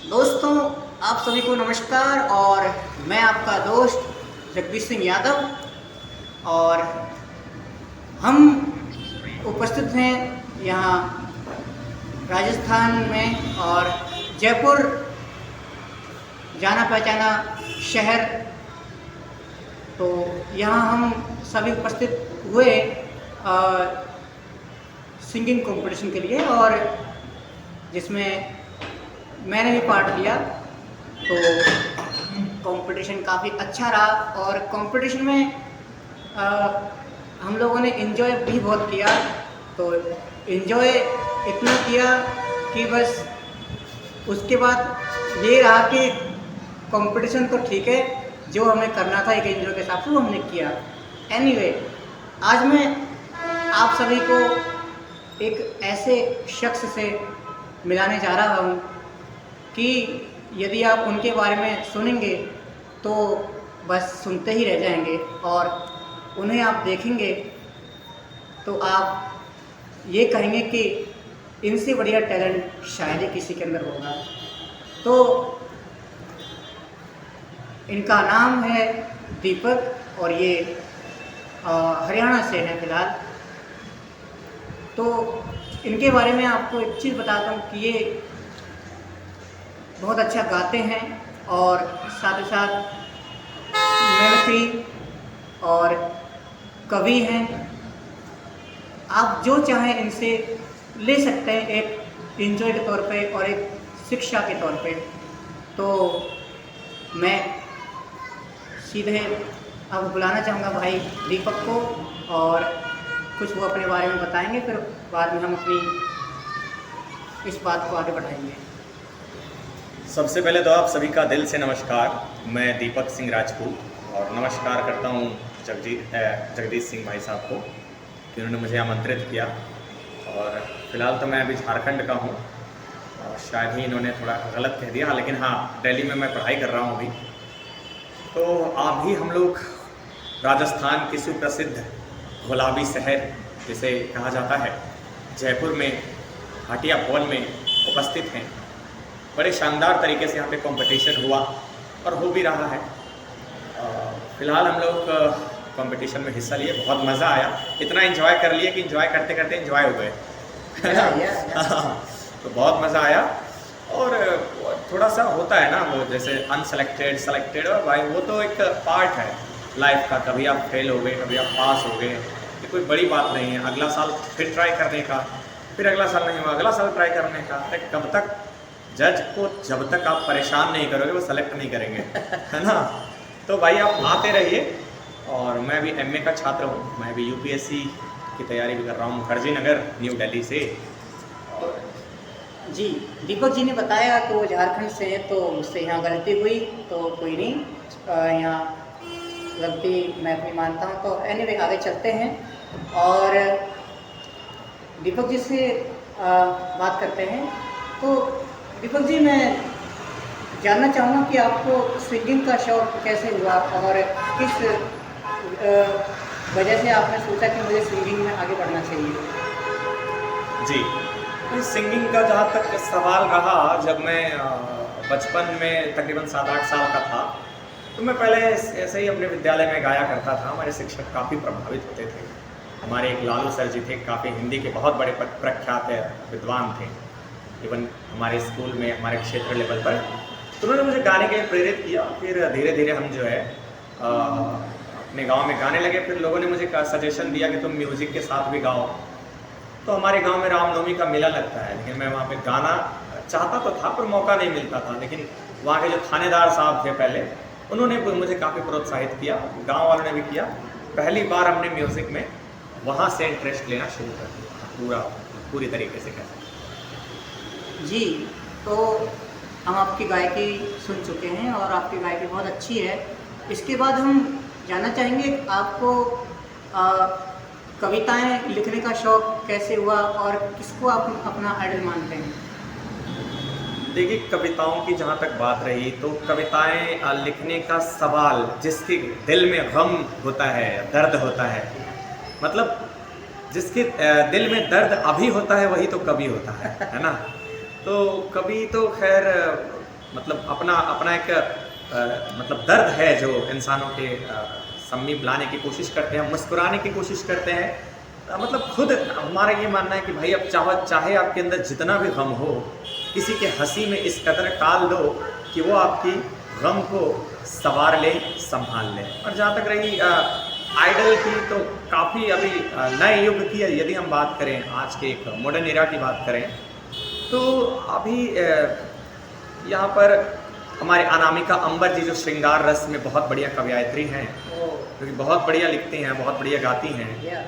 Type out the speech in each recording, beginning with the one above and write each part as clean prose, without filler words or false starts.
दोस्तों, आप सभी को नमस्कार। और मैं आपका दोस्त जगदीश सिंह यादव। और हम उपस्थित हैं यहाँ राजस्थान में, और जयपुर जाना पहचाना शहर। तो यहाँ हम सभी उपस्थित हुए सिंगिंग कंपटीशन के लिए, और जिसमें मैंने भी पार्ट लिया। तो कंपटीशन काफ़ी अच्छा रहा, और कंपटीशन में हम लोगों ने एंजॉय भी बहुत किया। तो एंजॉय इतना किया कि बस उसके बाद ये रहा कि कंपटीशन तो ठीक है, जो हमें करना था एक एंजॉय के हिसाब से वो हमने किया। एनीवे, आज मैं आप सभी को एक ऐसे शख्स से मिलाने जा रहा हूँ कि यदि आप उनके बारे में सुनेंगे तो बस सुनते ही रह जाएंगे, और उन्हें आप देखेंगे तो आप ये कहेंगे कि इनसे बढ़िया टैलेंट शायद ही किसी के अंदर होगा। तो इनका नाम है दीपक, और ये हरियाणा से हैं फिलहाल। तो इनके बारे में आपको एक चीज़ बताता हूँ कि ये बहुत अच्छा गाते हैं, और साथ ही साथ मेहनती और कवि हैं। आप जो चाहें इनसे ले सकते हैं, एक एंजॉय के तौर पे और एक शिक्षा के तौर पे। तो मैं सीधे अब बुलाना चाहूँगा भाई दीपक को, और कुछ वो अपने बारे में बताएंगे, फिर बाद में हम अपनी इस बात को आगे बढ़ाएंगे। सबसे पहले तो आप सभी का दिल से नमस्कार। मैं दीपक सिंह राजपूत, और नमस्कार करता हूँ जगदीश सिंह भाई साहब को कि उन्होंने मुझे आमंत्रित किया। और फिलहाल तो मैं अभी झारखंड का हूँ, और शायद ही इन्होंने थोड़ा गलत कह दिया, लेकिन हाँ, दिल्ली में मैं पढ़ाई कर रहा हूँ अभी। तो अभी हम लोग राजस्थान के सुप्रसिद्ध गुलाबी शहर जिसे कहा जाता है जयपुर में भाटिया हॉल में उपस्थित हैं। बड़े शानदार तरीके से यहाँ पे कंपटीशन हुआ और हो भी रहा है। फिलहाल हम लोग कंपटीशन में हिस्सा लिए, बहुत मज़ा आया। इतना एंजॉय कर लिए कि एंजॉय करते करते एंजॉय हो गए। तो बहुत मज़ा आया। और थोड़ा सा होता है ना वो, जैसे अनसेलेक्टेड सेलेक्टेड, और भाई वो तो एक पार्ट है लाइफ का। कभी आप फेल हो गए, कभी आप पास हो गए, ये कोई बड़ी बात नहीं है। अगला साल फिर ट्राई करने का, फिर अगला साल नहीं हुआ अगला साल ट्राई करने का। अरे कब तक जज को जब तक आप परेशान नहीं करोगे वो सेलेक्ट नहीं करेंगे, है ना। तो भाई आप आते रहिए। और मैं भी एमए का छात्र हूँ, मैं भी यूपीएससी की तैयारी भी कर रहा हूँ मुखर्जी नगर न्यू दिल्ली से। और जी, दीपक जी ने बताया कि वो झारखंड से है, तो मुझसे यहाँ गलती हुई तो कोई नहीं, यहाँ गलती मैं अपनी मानता हूँ। तो एनीवे आगे चलते हैं, और दीपक जी से बात करते हैं। तो दीपक जी, मैं जानना चाहूँगा कि आपको सिंगिंग का शौक़ कैसे हुआ, और किस वजह से आपने सोचा कि मुझे सिंगिंग में आगे बढ़ना चाहिए। जी, तो सिंगिंग का जहाँ तक सवाल रहा, जब मैं बचपन में तकरीबन 7-8 साल का था, तो मैं पहले ऐसे ही अपने विद्यालय में गाया करता था। हमारे शिक्षक काफ़ी प्रभावित होते थे। हमारे एक लालू सर जी थे, काफ़ी हिंदी के बहुत बड़े प्रख्यात विद्वान थे, इवन हमारे स्कूल में, हमारे क्षेत्र लेवल पर। तो उन्होंने मुझे गाने के लिए प्रेरित किया। फिर धीरे धीरे हम जो है अपने गांव में गाने लगे। फिर लोगों ने मुझे सजेशन दिया कि तुम म्यूज़िक के साथ भी गाओ। तो हमारे गांव में रामनवमी का मेला लगता है, लेकिन मैं वहाँ पे गाना चाहता तो था पर मौका नहीं मिलता था। लेकिन वहाँ के जो थानेदार साहब थे पहले, उन्होंने मुझे काफ़ी प्रोत्साहित किया, गाँव वालों ने भी किया। पहली बार हमने म्यूज़िक में वहाँ से इंटरेस्ट लेना शुरू कर दिया, पूरी तरीके से कह सकते। जी, तो हम आपकी गायकी सुन चुके हैं, और आपकी गायकी बहुत अच्छी है। इसके बाद हम जानना चाहेंगे आपको कविताएं लिखने का शौक़ कैसे हुआ, और किसको आप अपना आइडल मानते हैं। देखिए, कविताओं की जहाँ तक बात रही, तो कविताएं लिखने का सवाल, जिसके दिल में गम होता है, दर्द होता है, मतलब जिसके दिल में दर्द अभी होता है वही तो कवि होता है ना। तो कवि तो खैर मतलब अपना अपना एक मतलब दर्द है जो इंसानों के समीप लाने की कोशिश करते हैं, मुस्कुराने की कोशिश करते हैं। मतलब खुद हमारा ये मानना है कि भाई अब चाहे आपके अंदर जितना भी गम हो, किसी के हंसी में इस कदर टाल दो कि वो आपकी गम को संवार ले, संभाल ले। और जहाँ तक रही आइडल की, तो काफ़ी अभी नए युग की यदि हम बात करें, आज के एक मॉडर्न एरा की बात करें, तो अभी यहाँ पर हमारे अनामिका अंबर जी जो श्रृंगार रस में बहुत बढ़िया कवयित्री हैं, क्योंकि बहुत बढ़िया लिखती हैं, बहुत बढ़िया गाती हैं।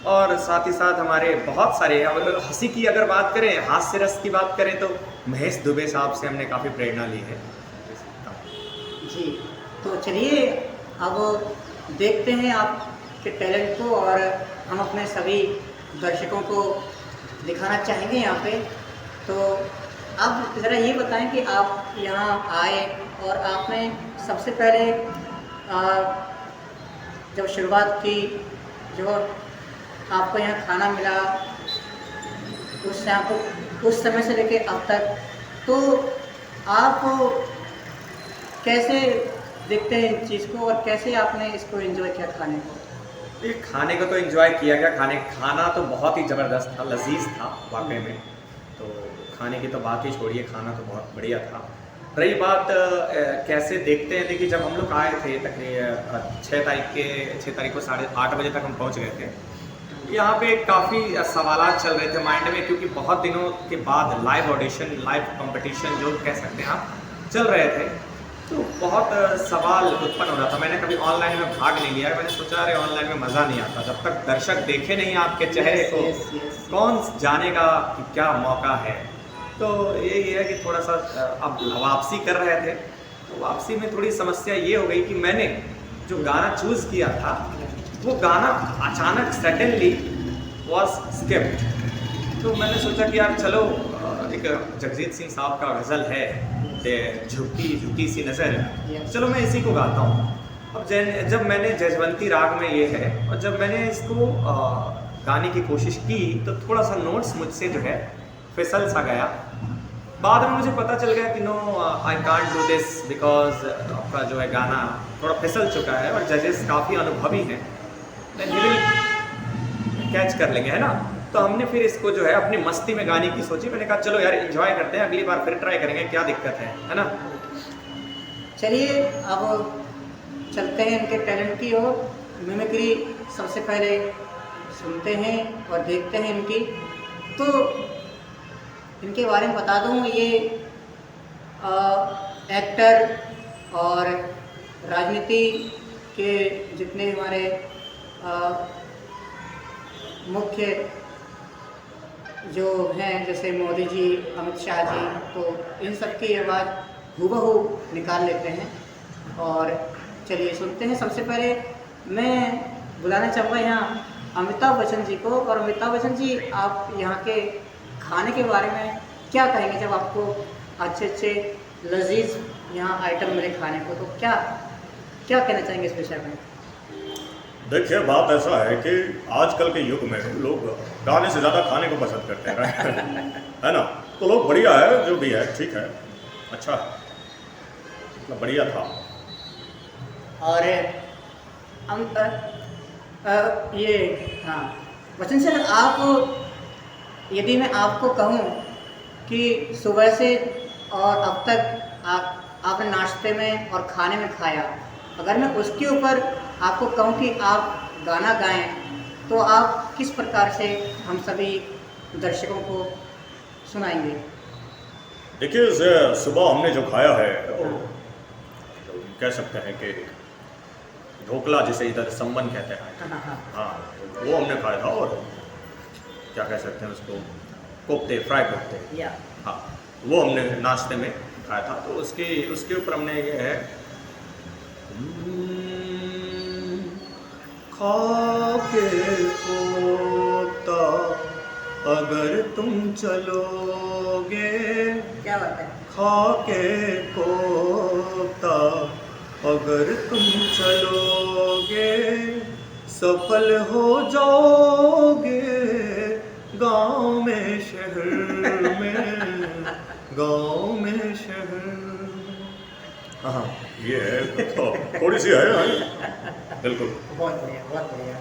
और साथ ही साथ हमारे बहुत सारे, अगर हंसी की अगर बात करें, हास्य रस की बात करें, तो महेश दुबे साहब से हमने काफ़ी प्रेरणा ली है जी। तो चलिए अब देखते हैं आपके टैलेंट को, और हम अपने सभी दर्शकों को दिखाना चाहेंगे यहाँ पे। तो आप ज़रा ये बताएं कि आप यहाँ आए और आपने सबसे पहले जब शुरुआत की, जो आपको यहाँ खाना मिला, उस समय से लेके अब तक, तो आप कैसे देखते हैं इस चीज़ को और कैसे आपने इसको एंजॉय किया खाने को? ये खाने को तो एंजॉय किया गया, खाना तो बहुत ही ज़बरदस्त था, लजीज था वाकई में। तो खाने की तो बात ही छोड़िए, खाना तो बहुत बढ़िया था। रही बात कैसे देखते हैं, देखिए जब हम लोग आए थे तकरीबन 6 तारीख को 8:30 बजे तक हम पहुंच गए थे। यहाँ पे काफ़ी सवालात चल रहे थे माइंड में, क्योंकि बहुत दिनों के बाद लाइव ऑडिशन, लाइव कंपटीशन जो कह सकते हैं आप, चल रहे थे। तो बहुत सवाल उत्पन्न हो रहा था। मैंने कभी ऑनलाइन में भाग नहीं लिया है, मैंने सोचा अरे ऑनलाइन में मज़ा नहीं आता, जब तक दर्शक देखे नहीं आपके चेहरे को, कौन जानेगा कि क्या मौका है। तो यही है कि थोड़ा सा अब वापसी कर रहे थे, तो वापसी में थोड़ी समस्या ये हो गई कि मैंने जो गाना चूज़ किया था, वो गाना अचानक सडनली वॉज स्किप्ड। तो मैंने सोचा कि यार चलो, एक जगजीत सिंह साहब का गज़ल है, झुकी झुकी सी नज़र, चलो मैं इसी को गाता हूँ। अब जब मैंने जजवंती राग में ये है, और जब मैंने इसको गाने की कोशिश की, तो थोड़ा सा नोट्स मुझसे जो है फिसल सा गया। बाद में मुझे पता चल गया कि no, I can't do this, because आपका जो है गाना थोड़ा फिसल चुका है, और जजेस काफ़ी अनुभवी हैं, देन ही विल कैच कर लेंगे, है ना। तो हमने फिर इसको जो है अपनी मस्ती में गाने की सोची। मैंने कहा चलो यार एंजॉय करते हैं, अगली बार फिर ट्राई करेंगे, क्या दिक्कत है ना। चलिए अब चलते हैं इनके टैलेंट की ओर। मिमिक्री सबसे पहले सुनते हैं और देखते हैं इनकी। तो इनके बारे में बता दूं, ये एक्टर और राजनीति के जितने हमारे मुख्य जो हैं, जैसे मोदी जी, अमित शाह जी, तो इन सब की आवाज़ हूबहू निकाल लेते हैं। और चलिए सुनते हैं। सबसे पहले मैं बुलाना चाहूँगा यहाँ अमिताभ बच्चन जी को। और अमिताभ बच्चन जी, आप यहाँ के खाने के बारे में क्या कहेंगे? जब आपको अच्छे अच्छे लजीज यहाँ आइटम मिले खाने को, तो क्या कहना चाहेंगे इस विषय में? देखिए, बात ऐसा है कि आजकल के युग में लोग गाने से ज़्यादा खाने को पसंद करते हैं है ना। तो लोग बढ़िया है, जो भी है ठीक है, अच्छा है, मतलब बढ़िया था। और ये हाँ बच्चन सर, आप, यदि मैं आपको कहूँ कि सुबह से और अब तक आपने नाश्ते में और खाने में खाया, अगर मैं उसके ऊपर आपको कहूँ कि आप गाना गाएं, तो आप किस प्रकार से हम सभी दर्शकों को सुनाएंगे? देखिए, सुबह हमने जो खाया है, तो कह सकते हैं कि ढोकला, जिसे इधर सम्मन कहते हैं, हाँ, वो हमने खाया था। और क्या कह सकते हैं उसको, कोफ्ते, फ्राई कोफ्ते, हाँ, वो हमने नाश्ते में खाया था। तो उसके ऊपर हमने ये है, खा के कोफ्ता अगर तुम चलोगे, क्या बात है, खा के कोफ्ता अगर तुम चलोगे, सफल हो जाओगे गाँव में शहर में, गाँव में शहर हाँ ये है तो थोड़ी सी है हाँ, बिल्कुल। बहुत बढ़िया, बहुत बढ़िया।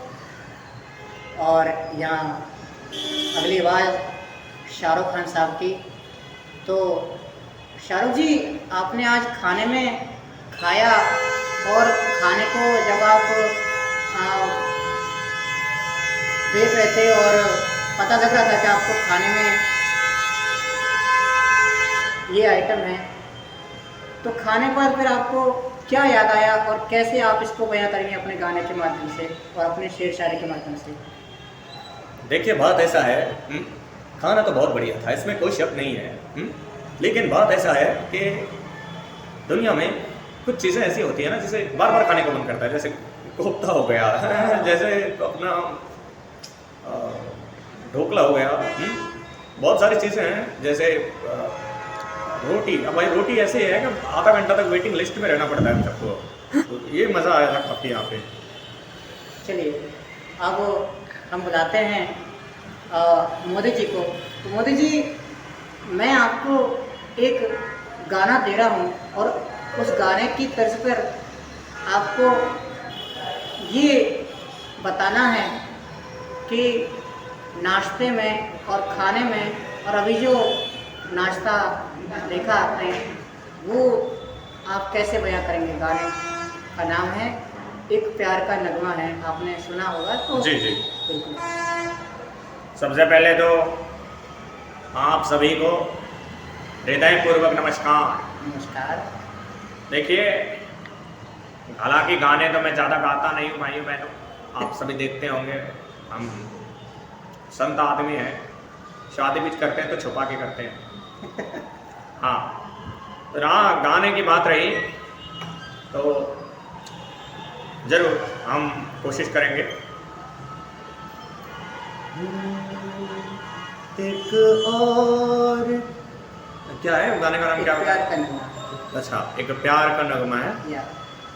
और यहाँ अगली आवाज़ शाहरुख खान साहब की। तो शाहरुख जी, आपने आज खाने में खाया और खाने को जब आप देख रहे थे और पता लग रहा था कि आपको खाने में ये आइटम है, तो खाने पर फिर आपको क्या याद आया और कैसे आप इसको बयां करेंगे अपने गाने के माध्यम से और अपने शेर शायरी के माध्यम से? देखिए बात ऐसा है, खाना तो बहुत बढ़िया था, इसमें कोई शक नहीं है। लेकिन बात ऐसा है कि दुनिया में कुछ चीज़ें ऐसी होती हैं ना जिसे बार बार खाने का मन करता है, जैसे कोफ्ता हो गया जैसे अपना ढोकला हो गया। बहुत सारी चीज़ें हैं, जैसे रोटी। अब भाई रोटी ऐसे है कि आधा घंटा तक वेटिंग लिस्ट में रहना पड़ता है हम सबको, तो ये मज़ा आया था काफ़ी यहाँ पे। चलिए अब हम बुलाते हैं मोदी जी को। तो मोदी जी, मैं आपको एक गाना दे रहा हूँ और उस गाने की तर्ज पर आपको ये बताना है कि नाश्ते में और खाने में और अभी जो नाश्ता देखा आपने वो आप कैसे बयां करेंगे? गाने का नाम है एक प्यार का नगमा है, आपने सुना होगा तो? जी जी। बिल्कुल। सबसे पहले तो आप सभी को हृदयपूर्वक नमस्कार। नमस्कार। देखिए, हालांकि गाने तो मैं ज़्यादा गाता नहीं हूँ भाइयों बहनों, आप सभी देखते होंगे हम संत आदमी हैं, शादी भी करते हैं तो छुपा के करते हैं। हाँ, तो रहा गाने की बात रही तो ज़रूर हम कोशिश करेंगे। एक और क्या है गाने का नाम? एक क्या प्यार का नगमा। अच्छा, एक प्यार का नगमा है। या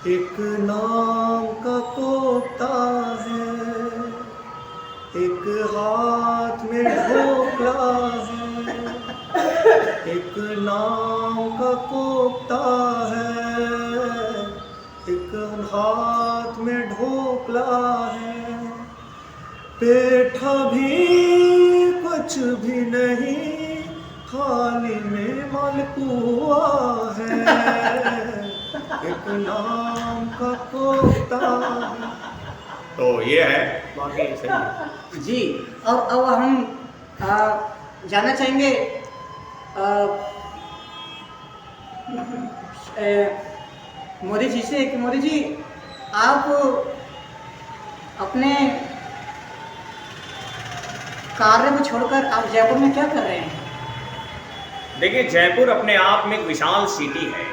एक नाम का कोफ्ता है, एक हाथ में ढोकला है। एक नाम का कोफ्ता है, एक हाथ में ढोकला है। पेट भी कुछ भी नहीं, खाली में मालपुआ है। एक नाम का कोफ्ता है। तो ये है, बाकी सही है। जी। अब हम जानना चाहेंगे मोदी जी से कि मोदी जी, आप अपने कार्य को छोड़कर आप जयपुर में क्या कर रहे हैं? देखिए, जयपुर अपने आप में एक विशाल सिटी है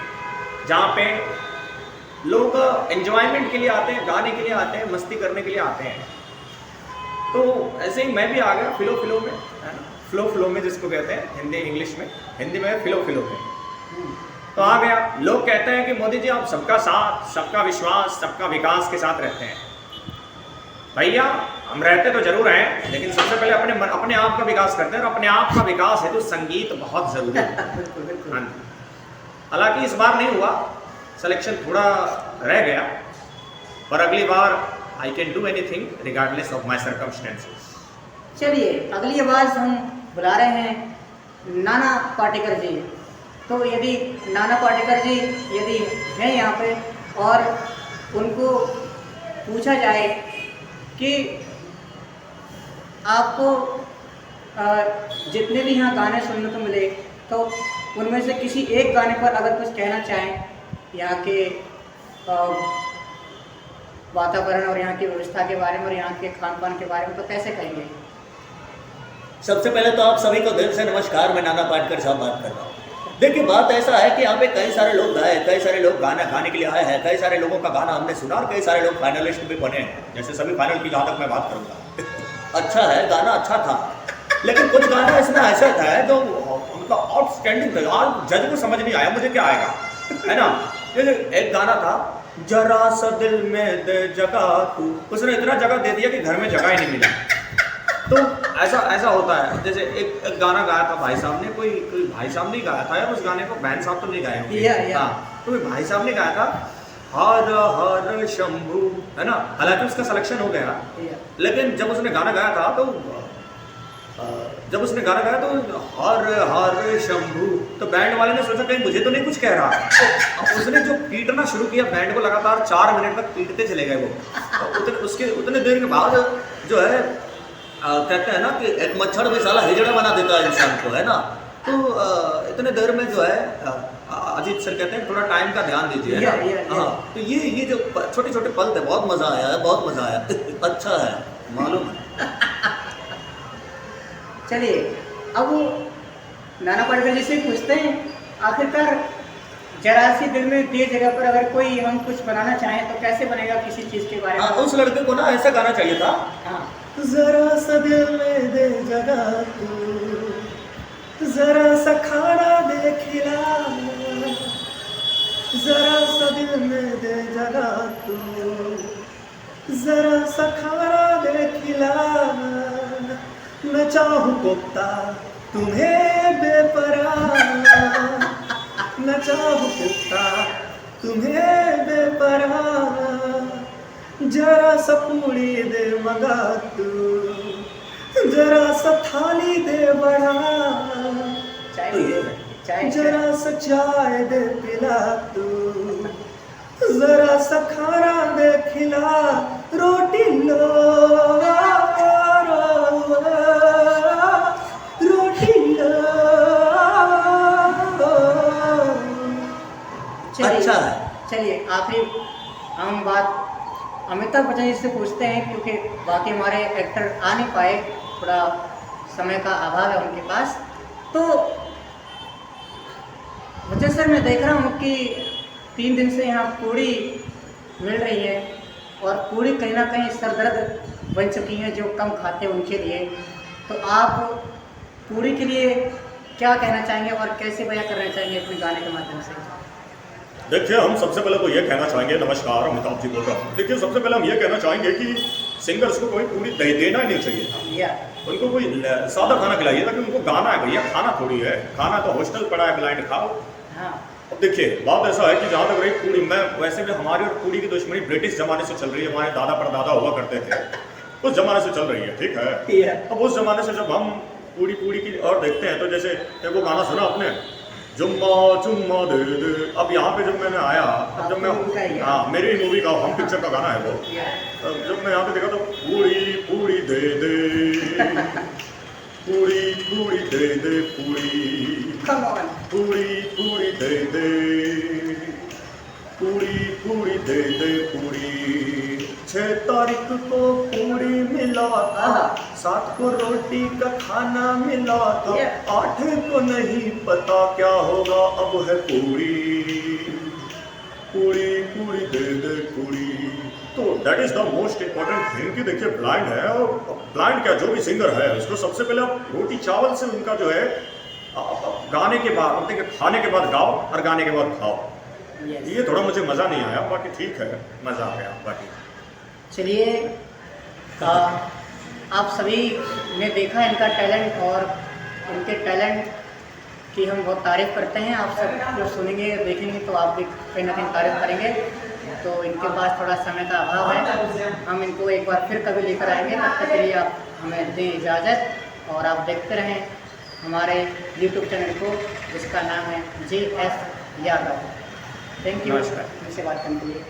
जहाँ पे लोग एंजॉयमेंट के लिए आते हैं, गाने के लिए आते हैं, मस्ती करने के लिए आते हैं। तो ऐसे ही मैं भी आ गया फ्लो में, है ना, फ्लो में जिसको कहते हैं हिंदी इंग्लिश में, हिंदी में फ्लो में। तो आ गया। लोग कहते हैं कि मोदी जी आप सबका साथ, सबका विश्वास, सबका विकास के साथ रहते हैं। भैया, हम रहते तो जरूर हैं, लेकिन सबसे पहले अपने आप का विकास करते हैं, और अपने आप का विकास है तो संगीत बहुत जरूरी है। बिल्कुल बिल्कुल। हाँ, हालांकि इस बार नहीं हुआ, सिलेक्शन थोड़ा रह गया, पर अगली बार I can do anything regardless of my circumstances. चलिए अगली आवाज़ हम बुला रहे हैं नाना पाटेकर जी। तो यदि नाना पाटेकर जी यदि हैं यहाँ पे और उनको पूछा जाए कि आपको जितने भी यहाँ गाने सुनने को मिले, तो उनमें से किसी एक गाने पर अगर कुछ कहना चाहें यहाँ के वातावरण और यहाँ की व्यवस्था के बारे में और यहाँ के खान पान के बारे में, तो कैसे कहेंगे? सबसे पहले तो आप सभी को दिल से नमस्कार। मैं नाना पाटेकर साहब बात कर रहा हूँ। देखिए, बात ऐसा है कि यहाँ पे कई सारे लोग गाए, कई सारे लोग गाना गाने के लिए आए हैं, कई सारे लोगों का गाना हमने सुना और कई सारे लोग फाइनलिस्ट भी बने हैं। जैसे सभी फाइनल की जहाँ तक मैं बात करूँगा, अच्छा है, गाना अच्छा था, लेकिन कुछ गाना इसमें ऐसा था जो मतलब आउटस्टैंडिंग था। आज जज को समझ नहीं आया मुझे क्या आएगा, है ना। ये एक गाना था, जरा सा दिल में दे जगह तू, उसने इतना जगह दे दिया कि घर में जगह ही नहीं मिला। तो ऐसा ऐसा होता है, जैसे एक गाना गाया था भाई साहब ने, कोई भाई साहब ने गाया था, या उस गाने को बैंड साहब तो नहीं गाए होंगे। या। हाँ, तो भाई साहब ने गाया था हर हर शंभू, है ना। हालांकि उसका सिलेक्शन हो गया, लेकिन जब उसने गाना गाया था तो हर हर शंभू, तो बैंड वाले ने सोचा कहीं मुझे तो नहीं कुछ कह रहा। अब उसने जो पीटना शुरू किया बैंड को, लगातार 4 मिनट तक पीटते चले गए वो। उतने देर के बाद जो है कहते हैं ना कि एक मच्छर भी साला हिजड़ा बना देता है इंसान को, है ना। तो इतने देर में जो है अजीत सर कहते हैं थोड़ा टाइम का ध्यान दीजिए, है ना। हाँ, तो ये जो छोटे छोटे पल थे, बहुत मजा आया है, बहुत मजा आया। अच्छा है, मालूम है। चलिए, अब वो नाना पाटेकर जी से पूछते हैं, आखिरकार जरा सी दिल में दे जगह पर अगर कोई हम कुछ बनाना चाहें तो कैसे बनेगा किसी चीज के बारे में? उस लड़के को ना ऐसा गाना चाहिए था। हाँ, जरा सा दिल में दे जगह तू, जरा सा खाना दे खिला, जरा सा दिल में दे जगह तू, जरा सा खाना दे खिला, मैं चाहूँ कोफ्ता तुम्हें बेपराह, मैं चाहूँ कोफ्ता तुम्हें बेपराह, जरा सा पूरी दे मगा तू, जरा सा थाली दे बढ़ा, तो ये चाय जरा सा चाय दे पिला तू, जरा सा खाना दे खिला, रोटी लो रोटी लो। अच्छा है। चलिए, आखिरी हम बात अमिताभ बच्चन जी से पूछते हैं, क्योंकि बाकी हमारे एक्टर आ नहीं पाए, थोड़ा समय का अभाव है उनके पास। तो बच्चन सर, मैं देख रहा हूँ कि 3 दिन से यहाँ पूड़ी मिल रही है, और पूड़ी कहीं ना कहीं सरदर्द बन चुकी हैं जो कम खाते हैं उनके लिए। तो आप पूड़ी के लिए क्या कहना चाहेंगे और कैसे बयां करना चाहेंगे अपने गाने के माध्यम से? देखिए, हम सबसे पहले तो ये कहना चाहेंगे, नमस्कार, अमिताभ जी बोल रहा हूँ। देखिए, सबसे पहले हम ये कहना चाहेंगे कि सिंगर्स को कोई पूरी देना ही नहीं चाहिए था। उनको कोई सादा खाना खिलाइए, ताकि उनको गाना है भैया, खाना थोड़ी है। खाना तो हॉस्टल पड़ा है, ब्लाइंड खाओ। हाँ। अब देखिए, बात ऐसा है कि जहाँ तक रही पूड़ी, मैं वैसे भी हमारी और पूड़ी की दुश्मनी ब्रिटिश जमाने से चल रही है। हमारे दादा परदादा हुआ करते थे, उस जमाने से चल रही है, ठीक है। अब उस जमाने से जब हम पूड़ी की और देखते हैं, तो जैसे वो गाना सुना आपने, जुम्मा चुम्मा दे दे। अब यहाँ पे जब मैंने आया, अब जब मैं, हाँ, मेरी मूवी का हम पिक्चर का गाना है वो, जब मैं यहाँ पे देखा तो पूड़ी पूड़ी दे दे, पूड़ी पूड़ी दे दे, पूड़ी पूड़ी पूड़ी दे दे, पूड़ी पूड़ी दे दे, पूड़ी 6 तारीख को पूड़ी मिला था, 7 को रोटी का खाना मिला था, 8 को नहीं पता क्या होगा, अब है पूड़ी पूड़ी पूड़ी दे दे, पूड़ी। तो that is the most important thing कि देखिए, ब्लाइंड है, और ब्लाइंड क्या, जो भी सिंगर है उसको सबसे पहले आप रोटी चावल से उनका जो है गाने के बाद, मतलब खाने के बाद गाओ और गाने के बाद खाओ। ये थोड़ा मुझे मज़ा नहीं आया, बाकी ठीक है, मज़ा आ गया बाकी। चलिए, आप सभी ने देखा इनका टैलेंट, और इनके टैलेंट की हम बहुत तारीफ़ करते हैं। आप सब जो सुनेंगे देखेंगे तो आप भी कहीं ना कहीं तारीफ़ करेंगे। तो इनके पास थोड़ा समय का अभाव है, हम इनको एक बार फिर कभी लेकर आएंगे। तब तक के लिए आप हमें दें इजाज़त, और आप देखते रहें हमारे YouTube चैनल को, जिसका नाम है JS यादव। थैंक यू, मुझसे बात करने के लिए।